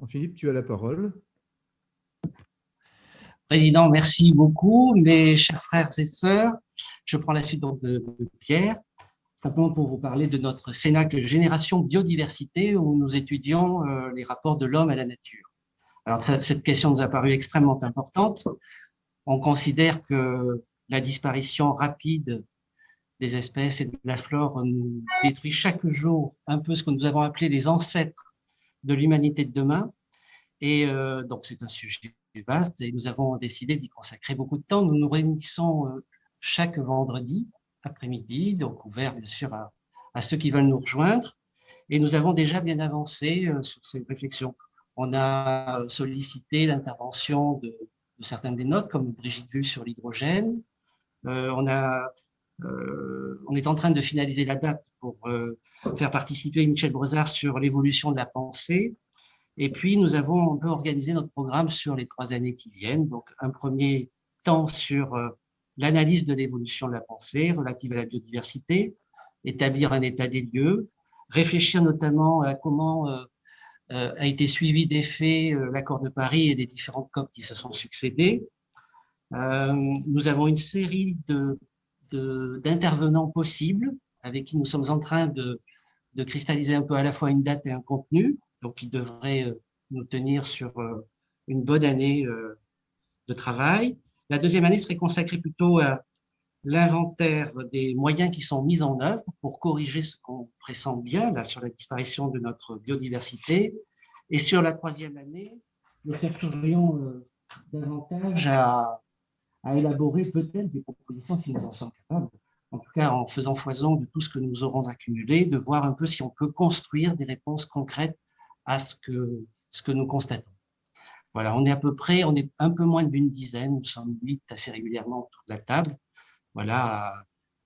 Philippe, tu as la parole. Président, merci beaucoup. Mes chers frères et sœurs, je prends la suite donc de Pierre, simplement pour vous parler de notre Cénacle Génération Biodiversité, où nous étudions les rapports de l'homme à la nature. Alors, cette question nous a paru extrêmement importante. On considère que la disparition rapide des espèces et de la flore nous détruit chaque jour un peu ce que nous avons appelé les ancêtres de l'humanité de demain. Et donc, c'est un sujet vaste et nous avons décidé d'y consacrer beaucoup de temps. Nous nous réunissons chaque vendredi après-midi, donc ouvert bien sûr à ceux qui veulent nous rejoindre. Et nous avons déjà bien avancé sur ces réflexions. On a sollicité l'intervention de certains des nôtres, comme Brigitte Vu sur l'hydrogène. On est en train de finaliser la date pour faire participer Michel Brezard sur l'évolution de la pensée. Et puis, nous avons un peu organisé notre programme sur les 3 années qui viennent. Donc, un premier temps sur l'analyse de l'évolution de la pensée relative à la biodiversité, établir un état des lieux, réfléchir notamment à comment a été suivi d'effet l'accord de Paris et les différentes COP qui se sont succédées. Nous avons une série d'intervenants possibles avec qui nous sommes en train de cristalliser un peu à la fois une date et un contenu, donc qui devrait nous tenir sur une bonne année de travail. La deuxième année serait consacrée plutôt à l'inventaire des moyens qui sont mis en œuvre pour corriger ce qu'on pressent bien là, sur la disparition de notre biodiversité. Et sur la troisième année, nous chercherions davantage à élaborer peut-être des propositions si nous en sommes capables, en tout cas en faisant foison de tout ce que nous aurons accumulé, de voir un peu si on peut construire des réponses concrètes à ce que nous constatons. Voilà, on est à peu près, on est un peu moins d'une dizaine, nous sommes 8 assez régulièrement autour de la table, voilà,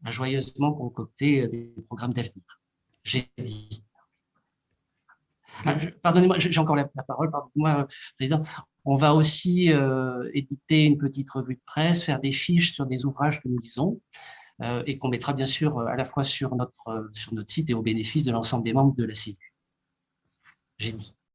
à joyeusement concocter des programmes d'avenir. J'ai dit. Pardonnez-moi, j'ai encore la parole, pardonnez-moi, Président. On va aussi éditer une petite revue de presse, faire des fiches sur des ouvrages que nous lisons et qu'on mettra bien sûr à la fois sur notre site et au bénéfice de l'ensemble des membres de la CIU. J'ai dit.